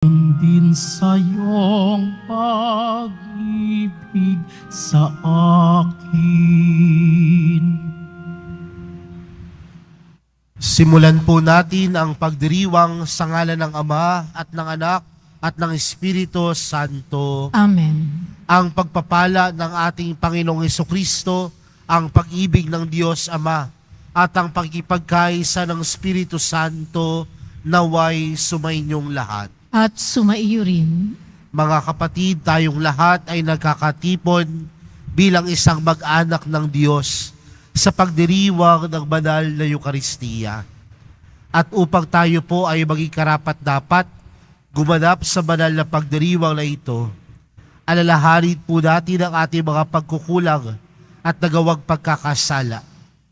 Din sa iyong pag-ibig sa akin. Simulan po natin ang pagdiriwang sa ngalan ng Ama at ng Anak at ng Espiritu Santo. Amen. Ang pagpapala ng ating Panginoong Hesukristo, ang pag-ibig ng Diyos Ama, at ang pagkipagkaisa ng Espiritu Santo naway sumainyong lahat. At sumaiyo rin. Mga kapatid, tayong lahat ay nagkakatipon bilang isang mag-anak ng Diyos sa pagdiriwang ng banal na Eukaristiya. At upang tayo po ay maging karapat-dapat gumanap sa banal na pagdiriwang na ito, alalahanin po natin ang ating mga pagkukulang at nagawang pagkakasala.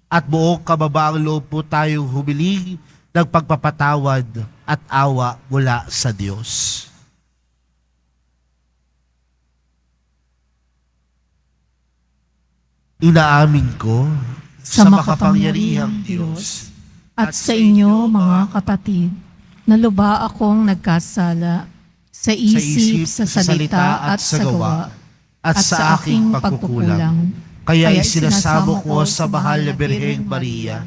At buong kababaang loob po tayong humiling ng pagpapatawad at awa mula sa Diyos. Inaamin ko Sa makapangyarihang Diyos at sa inyo mga kapatid, na luba akong nagkasala sa isip, sa salita at sa gawa, at sa aking pagkukulang. Kaya isinasamo ko sa mahal na Birheng Maria,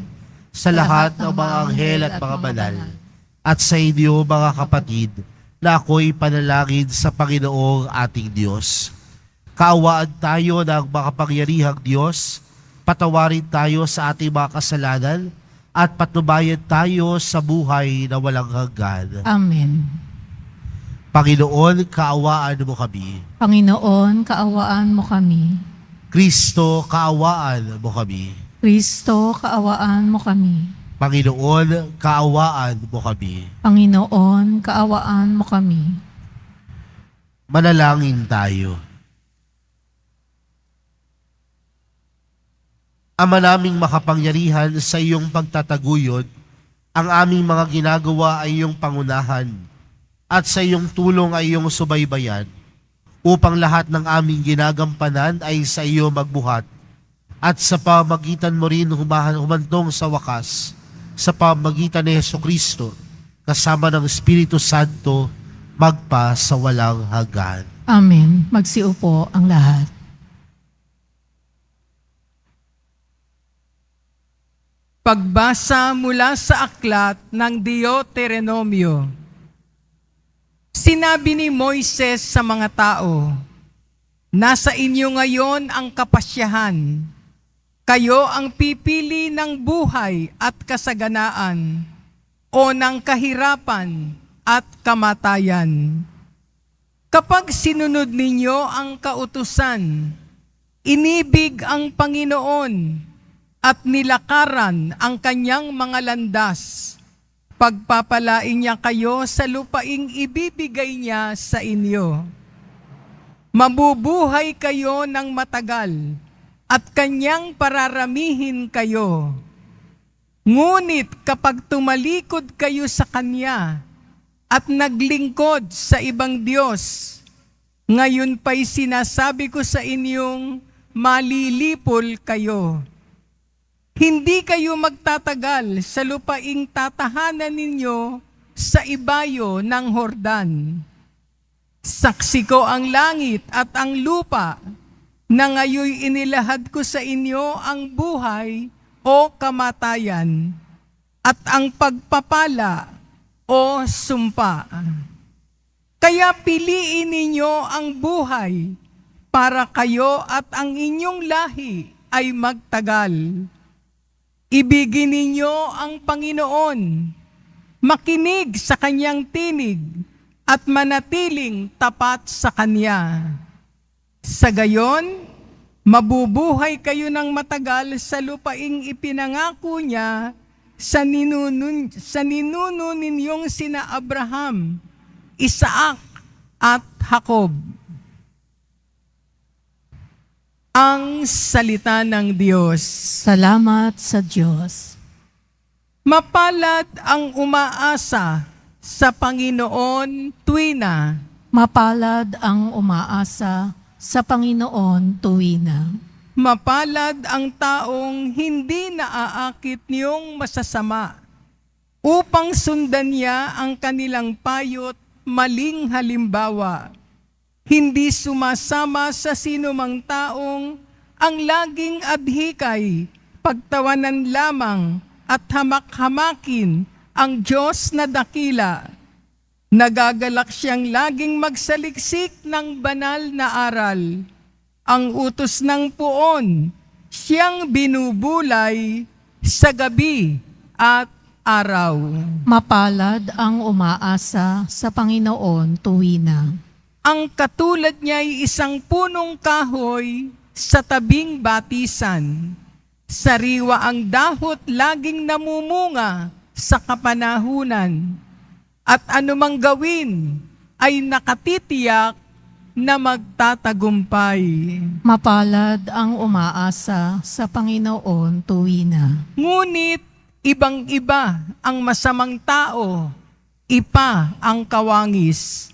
sa lahat ng mga anghel at mga banal, at sa inyo mga kapatid, na ako'y panalangin sa Panginoong ating Diyos. Kaawaan tayo ng makapangyarihang Diyos, patawarin tayo sa ating mga kasalanan, at patnubayan tayo sa buhay na walang hanggan. Amen. Panginoon, kaawaan mo kami. Panginoon, kaawaan mo kami. Kristo, kaawaan mo kami. Kristo, kaawaan mo kami. Panginoon, kaawaan mo kami. Panginoon, kaawaan mo kami. Manalangin tayo. Ama naming makapangyarihan, sa iyong pagtataguyod, ang aming mga ginagawa ay iyong pangunahan, at sa iyong tulong ay iyong subaybayan, upang lahat ng aming ginagampanan ay sa iyo magbuhat, at sa pamagitan mo rin humantong sa wakas, sa pamagitan ni Hesukristo, kasama ng Espiritu Santo, magpa sa walang hanggan. Amen. Magsiupo ang lahat. Pagbasa mula sa aklat ng Deuteronomio. Sinabi ni Moises sa mga tao, "Nasa inyo ngayon ang kapasyahan. Kayo ang pipili ng buhay at kasaganaan o ng kahirapan at kamatayan. Kapag sinunod ninyo ang kautusan, inibig ang Panginoon at nilakaran ang kanyang mga landas, pagpapalain niya kayo sa lupaing ibibigay niya sa inyo. Mabubuhay kayo ng matagal at kanyang pararamihin kayo. Ngunit kapag tumalikod kayo sa kanya at naglingkod sa ibang Diyos, ngayon pa'y sinasabi ko sa inyong malilipol kayo. Hindi kayo magtatagal sa lupaing tatahanan ninyo sa ibayo ng Hordan. Saksi ko ang langit at ang lupa na ngayoy inilahad ko sa inyo ang buhay o kamatayan at ang pagpapala o sumpa. Kaya piliin ninyo ang buhay para kayo at ang inyong lahi ay magtagal. Ibigin ninyo ang Panginoon, makinig sa kanyang tinig, at manatiling tapat sa kanya. Sa gayon, mabubuhay kayo ng matagal sa lupaing ipinangako niya sa ninuno ninyong sina Abraham, Isaac, at Jacob." Ang salita ng Diyos. Salamat sa Diyos. Mapalad ang umaasa sa Panginoon tuwina. Mapalad ang umaasa sa Panginoon tuwina. Mapalad ang taong hindi naaakit niyong masasama upang sundan niya ang kanilang payot maling halimbawa. Hindi sumasama sa sinumang taong ang laging adhikay, pagtawanan lamang at hamak-hamakin ang Diyos na dakila. Nagagalak siyang laging magsaliksik ng banal na aral. Ang utos ng puon, siyang binubulay sa gabi at araw. Mapalad ang umaasa sa Panginoon tuwina. Ang katulad niya'y isang punong kahoy sa tabing batisan. Sariwa ang dahot laging namumunga sa kapanahunan. At anumang gawin ay nakatitiyak na magtatagumpay. Mapalad ang umaasa sa Panginoon tuwina. Ngunit ibang-iba ang masamang tao, ipa ang kawangis.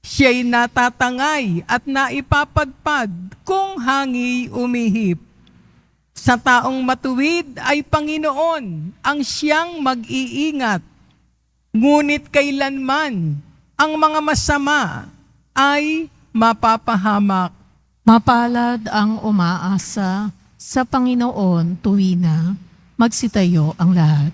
Siya'y natatangay at naipapadpad kung hangi umihip. Sa taong matuwid ay Panginoon ang siyang mag-iingat. Ngunit kailanman ang mga masama ay mapapahamak. Mapalad ang umaasa sa Panginoon tuwina. Magsitayo ang lahat.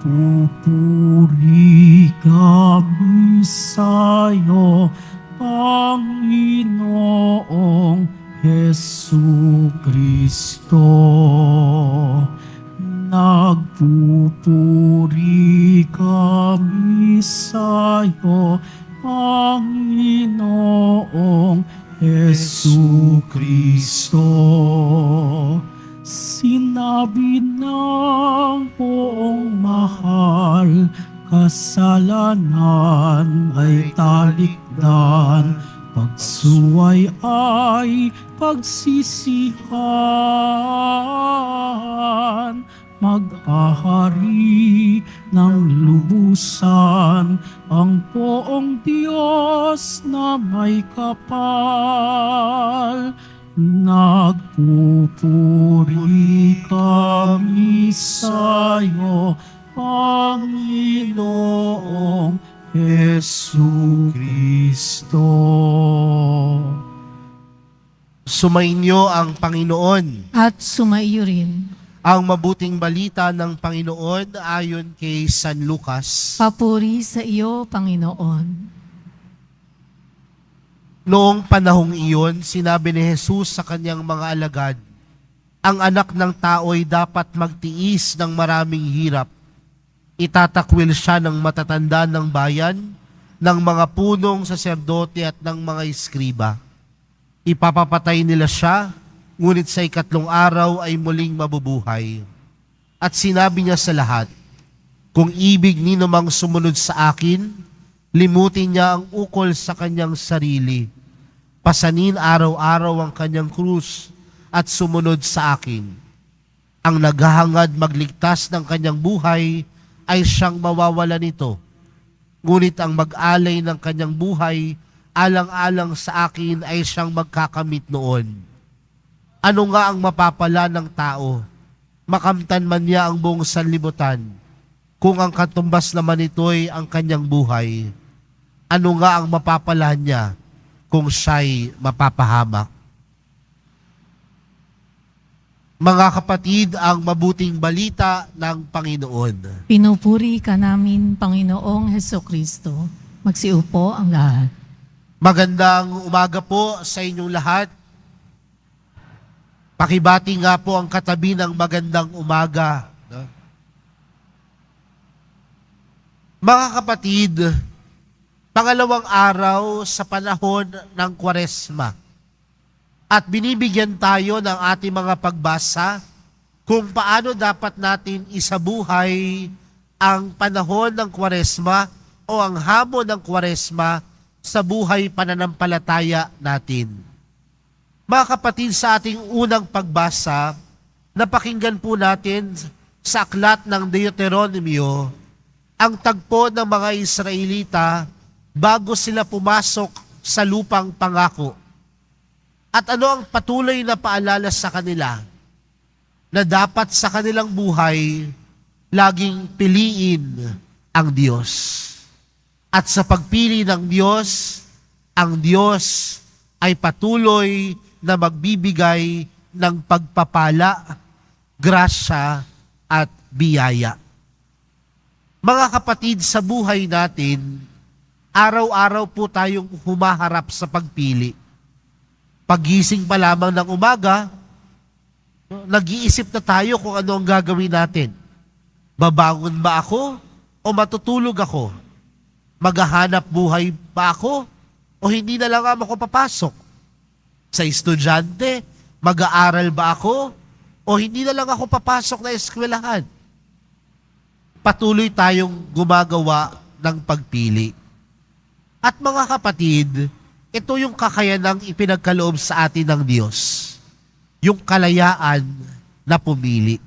Nagpupuri kami sa'yo, Panginoong Jesucristo. Nagpupuri kami sa'yo, Panginoong Jesucristo. Sinabi ng poong mahal, kasalanan ay talikdan, pagsuway ay pagsisihan. Mag-ahari ng lubusan ang poong Diyos na may kapal. Nagpupuri kami sa'yo, Panginoong Jesucristo. Sumainyo ang Panginoon. At sumaiyo rin. Ang mabuting balita ng Panginoon ayon kay San Lucas. Papuri sa iyo, Panginoon. Noong panahong iyon, sinabi ni Jesus sa kanyang mga alagad, ang anak ng tao'y dapat magtiis ng maraming hirap. Itatakwil siya ng matatanda ng bayan, ng mga punong saserdote at ng mga iskriba. Ipapapatay nila siya, ngunit sa 3 araw ay muling mabubuhay. At sinabi niya sa lahat, kung ibig nino mang sumunod sa akin, limutin niya ang ukol sa kanyang sarili. Pasanin araw-araw ang kanyang krus at sumunod sa akin. Ang naghahangad magligtas ng kanyang buhay ay siyang mawawala nito. Ngunit ang mag-alay ng kanyang buhay alang-alang sa akin ay siyang magkakamit noon. Ano nga ang mapapala ng tao? Makamtan man niya ang buong sanlibutan, kung ang katumbas naman ito'y ang kanyang buhay. Ano nga ang mapapala niya kung siya'y mapapahamak? Mga kapatid, ang mabuting balita ng Panginoon. Pinupuri ka namin, Panginoong Hesukristo. Magsiupo ang lahat. Magandang umaga po sa inyong lahat. Pakibati nga po ang katabi ng magandang umaga. No? Mga kapatid, pangalawang araw sa panahon ng Kwaresma. At binibigyan tayo ng ating mga pagbasa kung paano dapat natin isabuhay ang panahon ng Kwaresma o ang hamon ng Kwaresma sa buhay pananampalataya natin. Mga kapatid, sa ating unang pagbasa, napakinggan po natin sa aklat ng Deuteronomio ang tagpo ng mga Israelita bago sila pumasok sa lupang pangako. At ano ang patuloy na paalala sa kanila na dapat sa kanilang buhay laging piliin ang Diyos. At sa pagpili ng Diyos, ang Diyos ay patuloy na magbibigay ng pagpapala, grasya at biyaya. Mga kapatid, sa buhay natin, araw-araw po tayong humaharap sa pagpili. Pagising pa lamang ng umaga, nag-iisip na tayo kung ano ang gagawin natin. Babangon ba ako o matutulog ako? Maghahanap buhay ba ako o hindi na lang ako papasok? Sa estudyante, mag-aaral ba ako o hindi na lang ako papasok na eskwelahan? Patuloy tayong gumagawa ng pagpili. At mga kapatid, ito yung kakayanang ipinagkaloob sa atin ng Diyos. Yung kalayaan na pumili.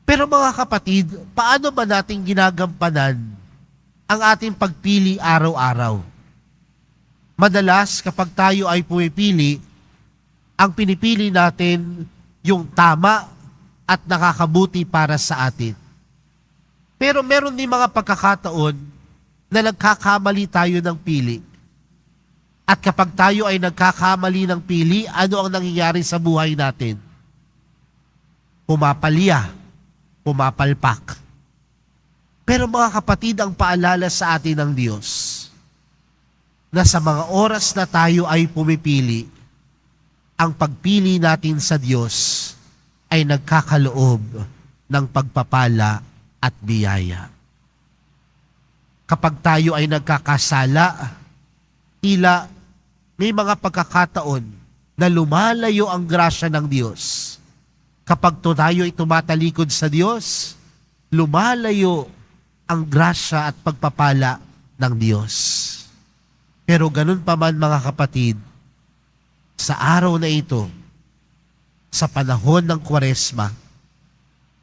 Pero mga kapatid, paano ba natin ginagampanan ang ating pagpili araw-araw? Madalas kapag tayo ay pumipili, ang pinipili natin yung tama at nakakabuti para sa atin. Pero meron din mga pagkakataon na nagkakamali tayo ng pili. At kapag tayo ay nagkakamali ng pili, ano ang nangyayari sa buhay natin? Pumapalya, pumapalpak. Pero mga kapatid, ang paalala sa atin ng Diyos, na sa mga oras na tayo ay pumipili, ang pagpili natin sa Diyos ay nagkakaloob ng pagpapala at biyaya. Kapag tayo ay nagkakasala, tila may mga pagkakataon na lumalayo ang grasya ng Diyos. Kapag tayo ay tumatalikod sa Diyos, lumalayo ang grasya at pagpapala ng Diyos. Pero ganun pa man mga kapatid, sa araw na ito, sa panahon ng Kwaresma,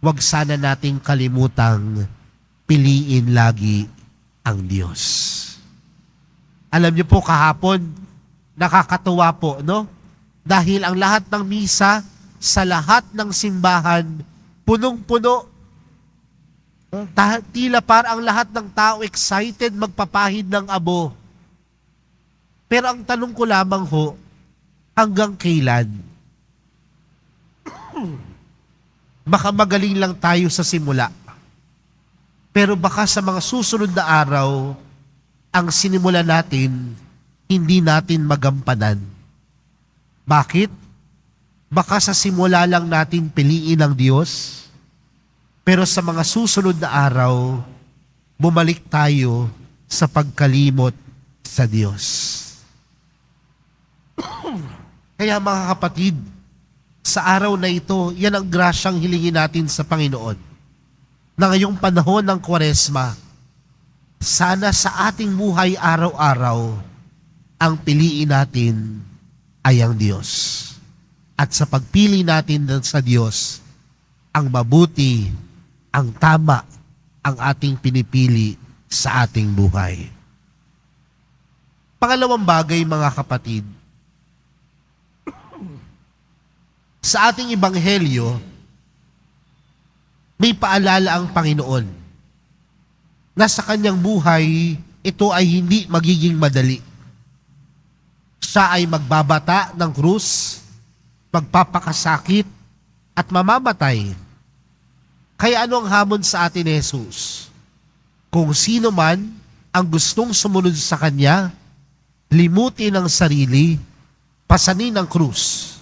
huwag sana nating kalimutang piliin lagi ang Diyos. Alam niyo po kahapon, nakakatuwa po, no? Dahil ang lahat ng misa, sa lahat ng simbahan, punong-puno. Tila parang ang lahat ng tao excited magpapahid ng abo. Pero ang tanong ko lamang ho, hanggang kailan? Baka magaling lang tayo sa simula. Pero baka sa mga susunod na araw, ang sinimula natin, hindi natin magampanan. Bakit? Baka sa simula lang natin piliin ang Diyos, pero sa mga susunod na araw, bumalik tayo sa pagkalimot sa Diyos. Kaya mga kapatid, sa araw na ito, yan ang grasyang hilingin natin sa Panginoon. Na ngayong panahon ng Kwaresma, sana sa ating buhay araw-araw, ang piliin natin ay ang Diyos. At sa pagpili natin sa Diyos, ang mabuti, ang tama, ang ating pinipili sa ating buhay. Pangalawang bagay mga kapatid, sa ating ebanghelyo, may paalala ang Panginoon na sa kanyang buhay, ito ay hindi magiging madali. Siya ay magbabata ng krus, magpapakasakit, at mamamatay. Kaya ano ang hamon sa atin ni Jesus? Kung sino man ang gustong sumunod sa Kanya, limutin ang sarili, pasanin ang krus.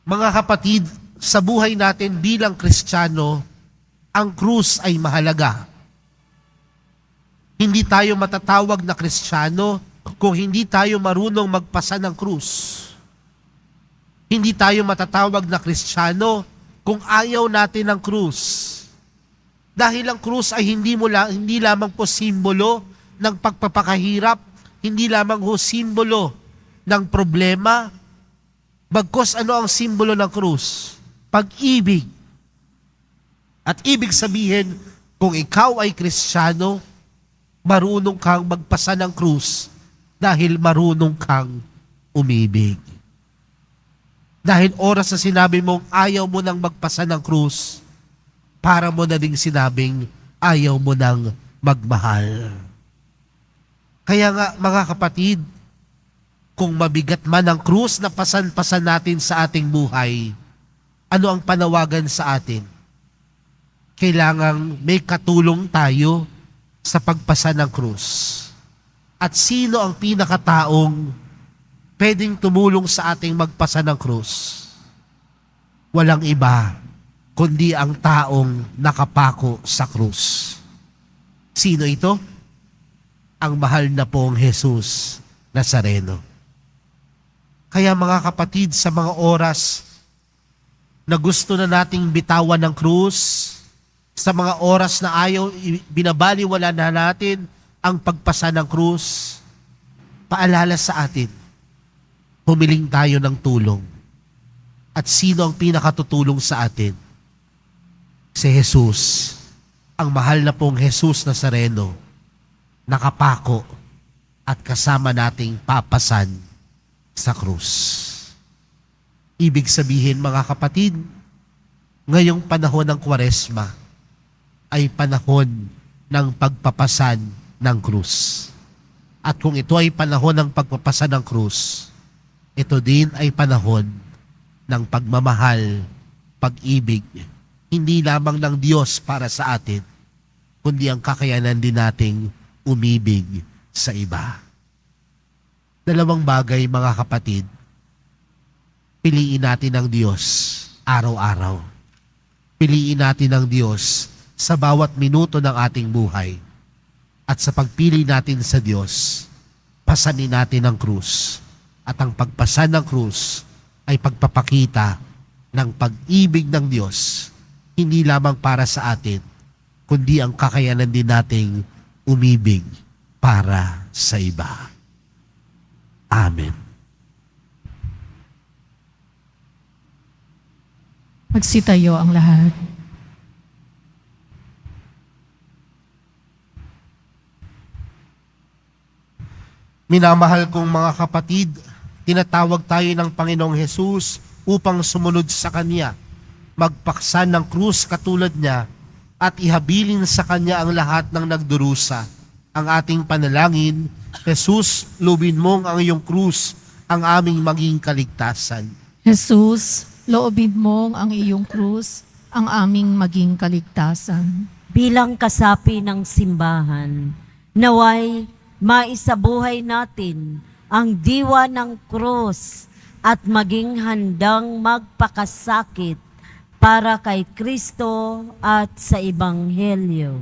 Mga kapatid, sa buhay natin bilang Kristiyano, ang krus ay mahalaga. Hindi tayo matatawag na Kristiyano kung hindi tayo marunong magpasa ng krus. Hindi tayo matatawag na Kristiyano kung ayaw natin ng krus. Dahil ang krus ay hindi lamang po simbolo ng pagpapakahirap, hindi lamang po simbolo ng problema. Bagkus ano ang simbolo ng krus? Pag-ibig. At ibig sabihin, kung ikaw ay Kristiyano, marunong kang magpasa ng krus dahil marunong kang umibig. Dahil oras na sinabi mong ayaw mo nang magpasa ng krus, para mo na ding sinabing ayaw mo nang magmahal. Kaya nga mga kapatid, kung mabigat man ang krus na pasan-pasan natin sa ating buhay, ano ang panawagan sa atin? Kailangang may katulong tayo sa pagpasa ng krus. At sino ang pinakataong pwedeng tumulong sa ating magpasa ng krus? Walang iba, kundi ang taong nakapako sa krus. Sino ito? Ang mahal na pong Jesus Nazareno. Kaya mga kapatid, sa mga oras na gusto na nating bitawan ng krus, sa mga oras na ayaw, binabaliwala na natin ang pagpasa ng krus, paalala sa atin, humiling tayo ng tulong. At sino ang pinakatutulong sa atin? Si Jesus, ang mahal na pong Jesus Nazareno, nakapako at kasama nating papasan sa krus. Ibig sabihin mga kapatid, ngayong panahon ng Kwaresma ay panahon ng pagpapasan ng krus. At kung ito ay panahon ng pagpapasan ng krus, ito din ay panahon ng pagmamahal, pag-ibig, hindi lamang ng Diyos para sa atin, kundi ang kakayanan din nating umibig sa iba. Dalawang bagay mga kapatid, piliin natin ang Diyos araw-araw. Piliin natin ang Diyos sa bawat minuto ng ating buhay. At sa pagpili natin sa Diyos, pasanin natin ang krus. At ang pagpasan ng krus ay pagpapakita ng pag-ibig ng Diyos, hindi lamang para sa atin, kundi ang kakayanan din nating umibig para sa iba. Amen. Magsitayo ang lahat. Minamahal kong mga kapatid, tinatawag tayo ng Panginoong Hesus upang sumunod sa Kanya, magpaksa ng krus katulad niya, at ihabilin sa Kanya ang lahat ng nagdurusa. Ang ating panalangin, Jesus, lubin mong ang iyong krus, ang aming maging kaligtasan. Jesus, loobin mong ang iyong krus, ang aming maging kaligtasan. Bilang kasapi ng simbahan, naway maisabuhay natin ang diwa ng krus at maging handang magpakasakit para kay Kristo at sa Ebanghelyo.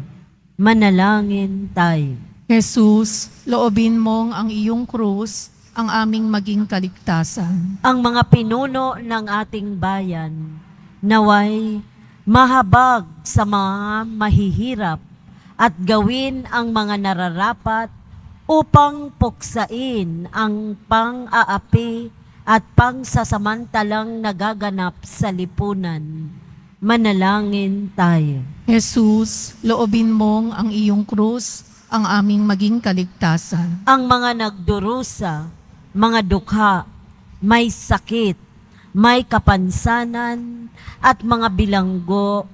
Manalangin tayo. Jesus, loobin mong ang iyong krus, ang aming maging kaligtasan. Ang mga pinuno ng ating bayan, naway mahabag sa mga mahihirap at gawin ang mga nararapat upang puksain ang pang-aapi at pangsasamantalang nagaganap sa lipunan. Manalangin tayo. Jesus, loobin mong ang iyong krus, ang aming maging kaligtasan. Ang mga nagdurusa, mga dukha, may sakit, may kapansanan, at mga bilanggo,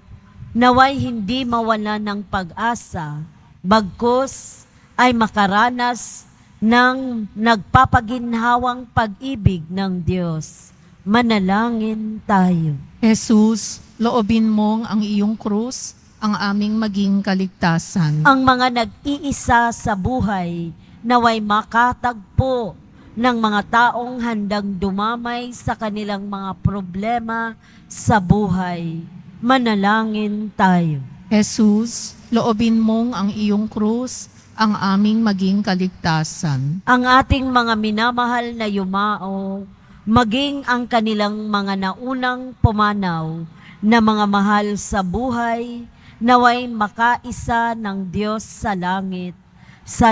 naway hindi mawala ng pag-asa, bagkus ay makaranas ng nagpapaginhawang pag-ibig ng Diyos. Manalangin tayo. Jesus, loobin mong ang iyong krus, ang aming maging kaligtasan. Ang mga nag-iisa sa buhay, naway makatagpo ng mga taong handang dumamay sa kanilang mga problema sa buhay. Manalangin tayo. Jesus, loobin mong ang iyong krus, ang aming maging kaligtasan. Ang ating mga minamahal na yumao, maging ang kanilang mga naunang pumanaw na mga mahal sa buhay, naway makaisa ng Diyos sa langit, sa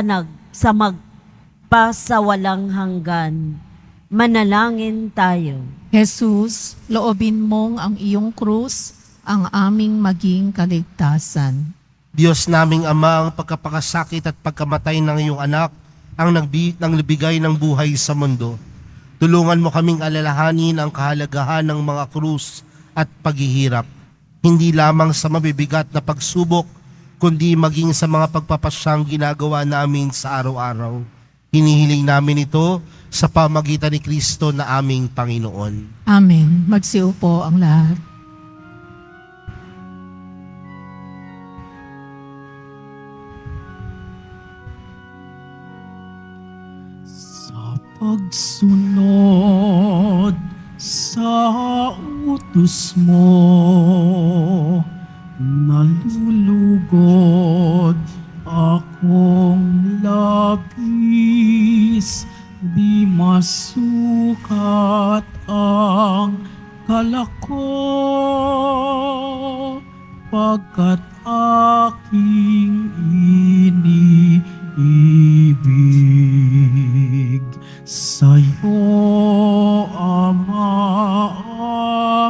magpasawalang hanggan. Manalangin tayo. Jesus, loobin mong ang iyong krus, ang aming maging kaligtasan. Diyos naming Ama, ang pagkapakasakit at pagkamatay ng iyong anak ang nagbigay ng buhay sa mundo. Tulungan mo kaming alalahanin ang kahalagahan ng mga krus at paghihirap, hindi lamang sa mabibigat na pagsubok, kundi maging sa mga pagpapasyang ginagawa namin sa araw-araw. Hinihiling namin ito sa pamagitan ni Kristo na aming Panginoon. Amen. Magsiupo ang lahat. Sa pagsunod sa utos mo, nalulugod akong labis, di masukat ang galak ko, pagkat aking iniibig. Sa'yo, Ama,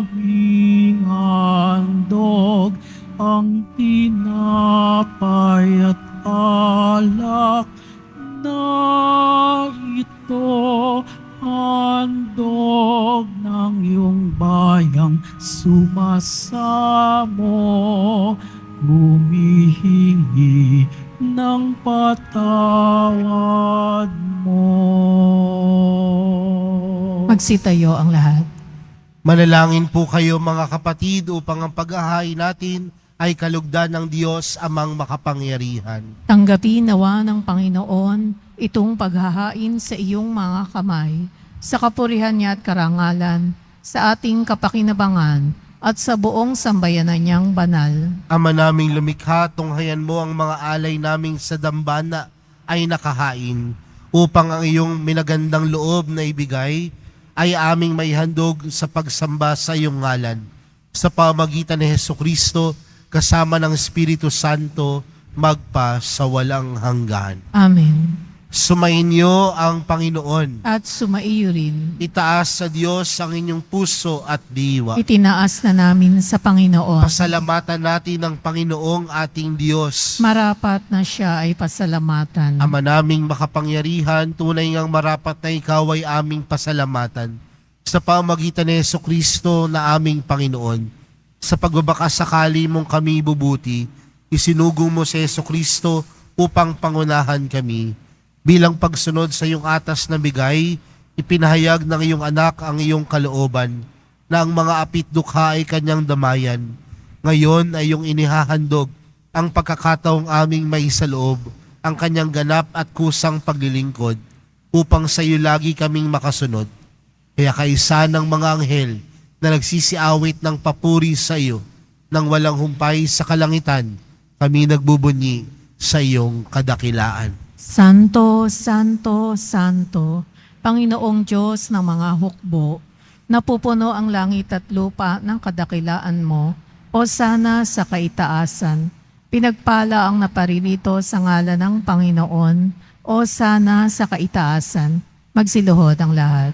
aming handog, ang tinapay at alak na ito, handog ng iyong bayang sumasamo, humihingi ng patawad mo. Magsitayo ang lahat. Manalangin po kayo mga kapatid upang ang pag-ahay natin ay kalugdan ng Diyos amang makapangyarihan. Tanggapin nawa ng Panginoon itong paghahain sa iyong mga kamay, sa kapurihan niya at karangalan, sa ating kapakinabangan, at sa buong sambayanan niyang banal. Ama naming lumikha, tunghayan mo ang mga alay naming sa dambana ay nakahain, upang ang iyong minagandang loob na ibigay ay aming maihandog sa pagsamba sa iyong ngalan. Sa pamagitan ni Hesukristo, kasama ng Espiritu Santo, magpa sa walang hanggan. Amen. Sumainyo ang Panginoon. At sumaiyo rin. Itaas sa Diyos ang inyong puso at diwa. Itinaas na namin sa Panginoon. Pasalamatan natin ang Panginoong ating Diyos. Marapat na siya ay pasalamatan. Ama naming makapangyarihan, tunay ngang marapat na ikaw ay aming pasalamatan. Sa pamagitan ni Jesucristo na aming Panginoon, sa pagbabakasakali mong kami bubuti, isinugong mo si Jesucristo upang pangunahan kami. Bilang pagsunod sa iyong atas na bigay, ipinahayag ng iyong anak ang iyong kalooban, na ang mga apit dukha ay kanyang damayan. Ngayon ay iyong inihahandog ang pagkakataong aming maisaloob, ang kanyang ganap at kusang paglilingkod, upang sa iyo lagi kaming makasunod. Kaya kaisa ng mga anghel na nagsisiawit ng papuri sa iyo, nang walang humpay sa kalangitan, kami nagbubunyi sa iyong kadakilaan. Santo, Santo, Santo, Panginoong Diyos ng mga hukbo, napupuno ang langit at lupa ng kadakilaan mo, o sana sa kaitaasan. Pinagpala ang naparirito sa ngalan ng Panginoon, o sana sa kaitaasan. Magsiluhod ang lahat.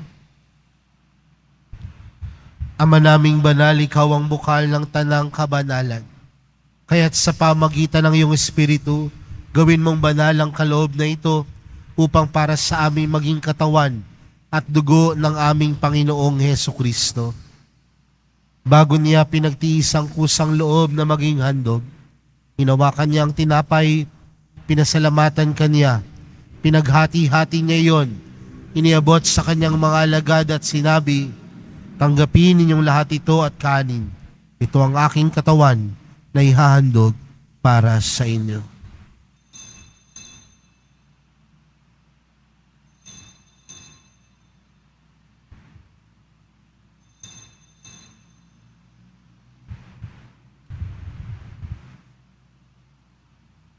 Ama naming banal, ikaw ang bukal ng tanang kabanalan. Kaya't sa pamagitan ng iyong Espiritu, gawin mong banal ang kaloob na ito upang para sa aming maging katawan at dugo ng aming Panginoong Hesukristo. Bago niya pinagtiis ang kusang loob na maging handog, hinawakan niya ang tinapay, pinasalamatan kanya, pinaghati-hati niya iyon, iniabot sa kanyang mga alagad at sinabi, "Tanggapin ninyong lahat ito at kanin. Ito ang aking katawan na ihahandog para sa inyo."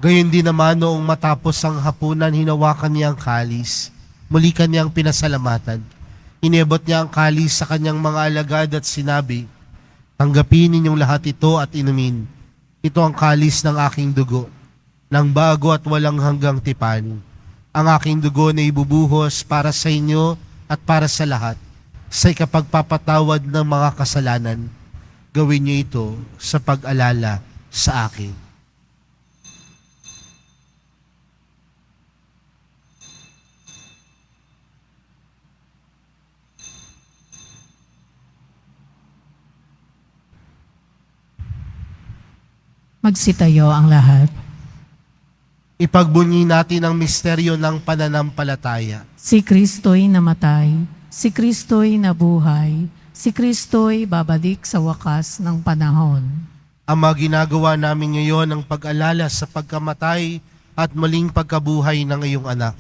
Gayon din naman noong matapos ang hapunan, hinawakan niya ang kalis. Muli kanyang pinasalamatan. Iniabot niya ang kalis sa kanyang mga alagad at sinabi, "Tanggapin ninyong lahat ito at inumin. Ito ang kalis ng aking dugo, ng bago at walang hanggang tipan. Ang aking dugo na ibubuhos para sa inyo at para sa lahat, sa ikapagpapatawad ng mga kasalanan. Gawin niyo ito sa pag-alala sa akin." Magsitayo ang lahat. Ipagbunyi natin ang misteryo ng pananampalataya. Si Kristo'y namatay, si Kristo'y nabuhay, si Kristo'y babalik sa wakas ng panahon. Ama, ginagawa namin ngayon ang pag-alala sa pagkamatay at muling pagkabuhay ng iyong anak.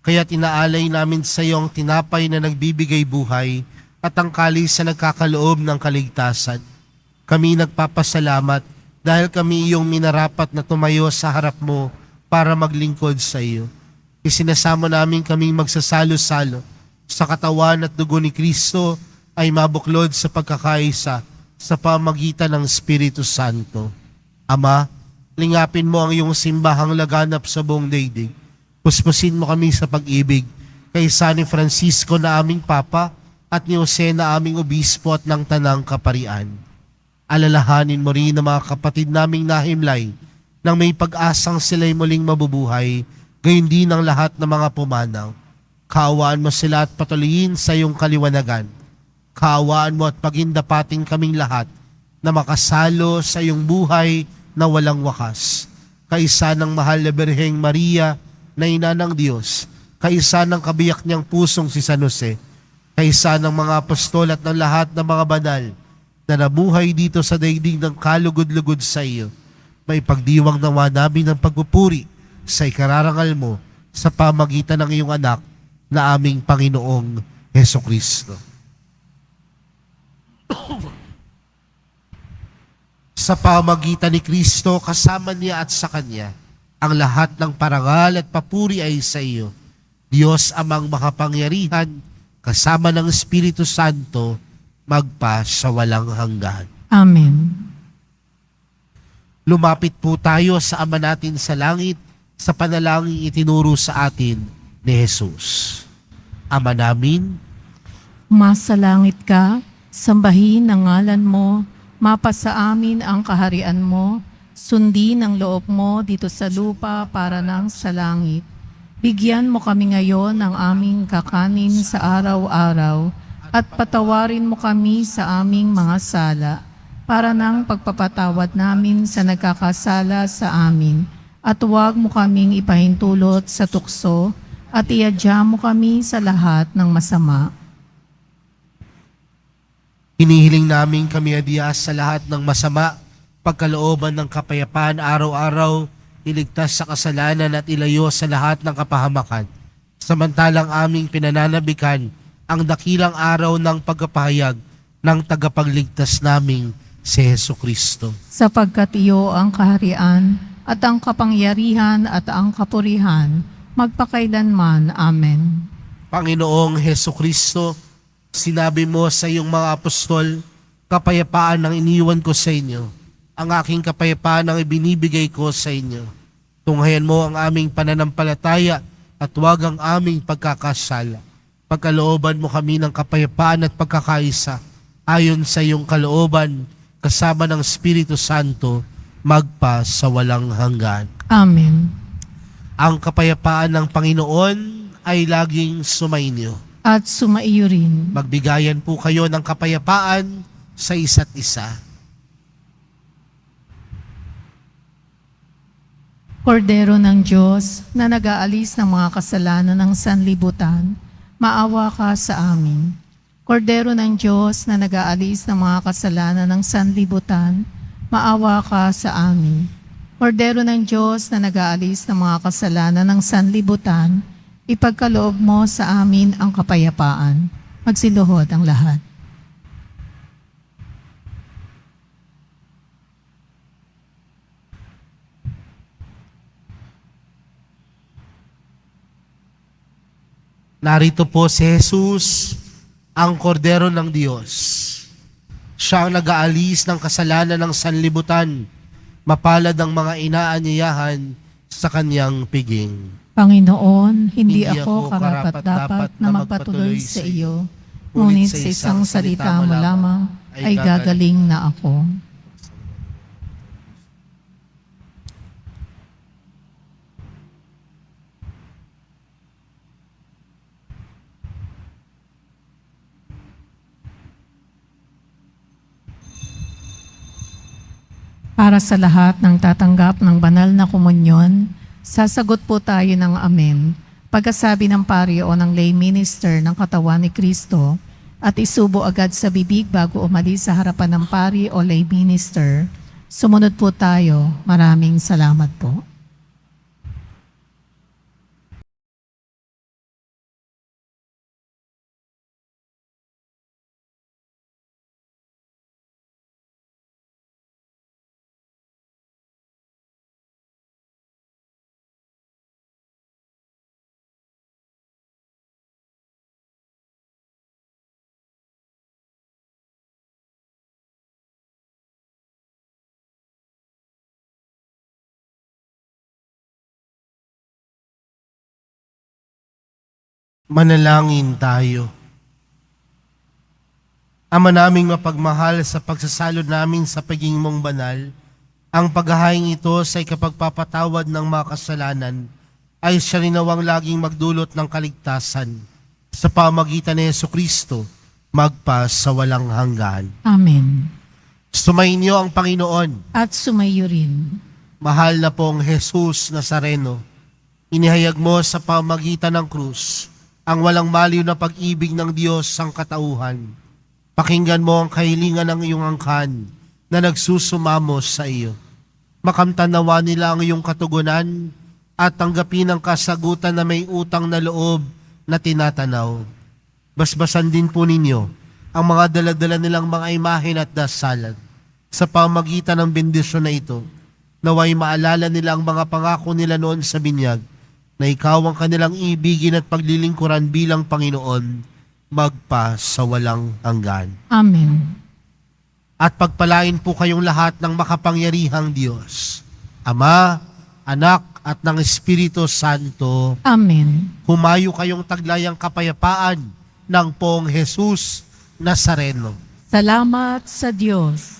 Kaya tinaalay namin sa iyo ang tinapay na nagbibigay buhay at ang kalis na nagkakaloob ng kaligtasan. Kami nagpapasalamat dahil kami iyong minarapat na tumayo sa harap mo para maglingkod sa iyo. Isinasamo namin kaming magsasalo-salo sa katawan at dugo ni Kristo ay mabuklod sa pagkakaisa sa pamagitan ng Espiritu Santo. Ama, lingapin mo ang iyong simbahang laganap sa buong daigdig. Puspusin mo kami sa pag-ibig kay San Francisco na aming Papa at ni Jose na aming Obispo at ng Tanang Kaparian. Alalahanin mo rin ang mga kapatid naming nahimlay nang may pag-asang sila'y muling mabubuhay, gayon din ang lahat ng mga pumanaw. Kaawaan mo sila at patuloyin sa iyong kaliwanagan. Kaawaan mo at pagindapating kaming lahat na makasalo sa iyong buhay na walang wakas. Kaisa ng mahal na Birheng Maria na ina ng Diyos, kaisa ng kabiyak niyang pusong si San Jose, kaisa ng mga apostol at ng lahat ng mga banal na nabuhay dito sa daigdig ng kalugod-lugod sa iyo, may pagdiwang nawa namin ng pagpupuri sa ikararangal mo sa pamagitan ng iyong anak na aming Panginoong Hesukristo. Sa pamagitan ni Kristo, kasama niya at sa Kanya, ang lahat ng parangal at papuri ay sa iyo, Diyos amang makapangyarihan, kasama ng Espiritu Santo, magpa sa walang hanggan. Amen. Lumapit po tayo sa Ama natin sa langit sa panalangin itinuro sa atin ni Jesus. Ama namin, Masa langit ka, sambahin ang ngalan mo, mapasa amin ang kaharian mo, sundin ang loob mo dito sa lupa para nang sa langit. Bigyan mo kami ngayon ng aming kakanin sa araw-araw at patawarin mo kami sa aming mga sala para nang pagpapatawad namin sa nagkakasala sa amin. At huwag mo kaming ipahintulot sa tukso at iadya mo kami sa lahat ng masama. hinihiling namin kami adiyas sa lahat ng masama, pagkalooban ng kapayapaan araw-araw, iligtas sa kasalanan at ilayo sa lahat ng kapahamakan. Samantalang aming pinananabikan ang dakilang araw ng pagkapahayag ng tagapagligtas naming si Hesukristo. Sapagkat iyo ang kaharian at ang kapangyarihan at ang kapurihan, magpakailanman. Amen. Panginoong Hesukristo, sinabi mo sa iyong mga apostol, kapayapaan ang iniwan ko sa inyo. Ang aking kapayapaan ang ibinibigay ko sa inyo. Tunghayan mo ang aming pananampalataya at huwag ang aming pagkakasala. Pagkalooban mo kami ng kapayapaan at pagkakaisa, ayon sa iyong kalooban, kasama ng Espiritu Santo, magpa sa walang hanggan. Amen. Ang kapayapaan ng Panginoon ay laging sumainyo. At sumaiyo rin. Magbigayan po kayo ng kapayapaan sa isa't isa. Kordero ng Diyos na nag-aalis ng mga kasalanan ng sanlibutan, maawa ka sa amin. Kordero ng Diyos na nag-aalis ng mga kasalanan ng sanlibutan, maawa ka sa amin. Kordero ng Diyos na nag-aalis ng mga kasalanan ng sanlibutan, ipagkaloob mo sa amin ang kapayapaan. Magsiluhod ang lahat. Narito po si Jesus, ang kordero ng Diyos. Siya ang nag-aalis ng kasalanan ng sanlibutan. Mapalad ang mga inaanyayahan sa kanyang piging. Panginoon, hindi ako karapat-dapat na magpatuloy sa iyo, ngunit sa isang salita mo lamang ay gagaling na ako. Para sa lahat ng tatanggap ng banal na komunyon, sasagot po tayo ng amen. Pagkasabi ng pari o ng lay minister ng katawan ni Kristo at isubo agad sa bibig bago umalis sa harapan ng pari o lay minister, sumunod po tayo. Maraming salamat po. Manalangin tayo. Ama naming mapagmahal, sa pagsasalod namin sa pagiging mong banal, ang paghahaing ito sa ikapagpapatawad ng mga kasalanan ay siya rin nawang laging magdulot ng kaligtasan sa pamagitan ni Jesucristo, magpa sa walang hanggan. Amen. Sumainyo ang Panginoon. At sumayo rin. Mahal na pong Jesus Nazareno, inihayag mo sa pamagitan ng krus ang walang maliw na pag-ibig ng Diyos ang katauhan. Pakinggan mo ang kahilingan ng iyong angkan na nagsusumamos sa iyo. Makamtanawa nila ang iyong katugunan at tanggapin ang kasagutan na may utang na loob na tinatanaw. Basbasan din po ninyo ang mga daladala nilang mga imahen at dasalan. Sa pamagitan ng bendisyon na ito, naway maalala nila ang mga pangako nila noon sa binyag, na ikaw ang kanilang ibigin at paglilingkuran bilang Panginoon, magpa sa walang hanggan. Amen. At pagpalain po kayong lahat ng makapangyarihang Diyos, Ama, Anak, at ng Espiritu Santo. Amen. Humayo kayong taglayang kapayapaan ng Poong Jesus Nazareno. Salamat sa Diyos.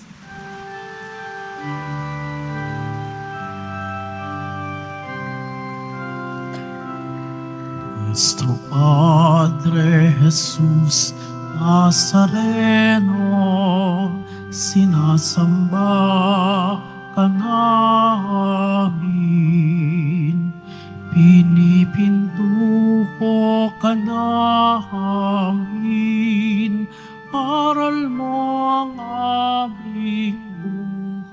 Nuestro Padre Jesus Nazareno, sinasamba ka namin, pinipintuho ka namin, aral mo ang aming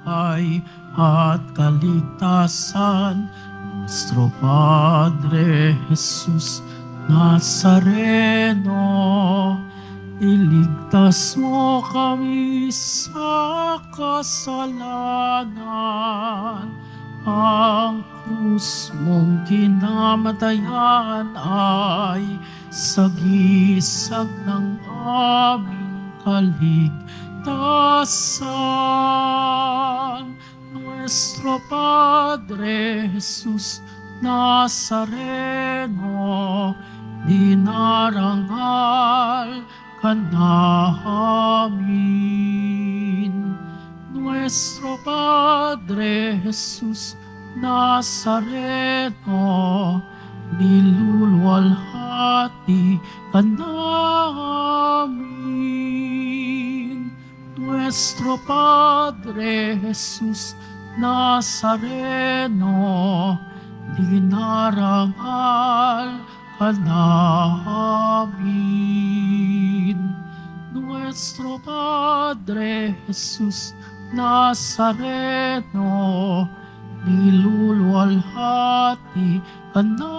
buhay at kaligtasan. Nuestro Padre Jesus Nazareno, iligtas mo kami sa kasalanan. Ang krus mong kinamatayan ay sagisag ng aming kaligtasan. Nuestro Padre Jesus Nazareno, dinarangal ka namin. Nuestro Padre Jesus Nazareno, niluluwalhati ka namin. Nuestro Padre Jesus Nazareno, dinarangal ka namin. Nuestro Padre Jesus Nazareno, niluluwalhati ka namin.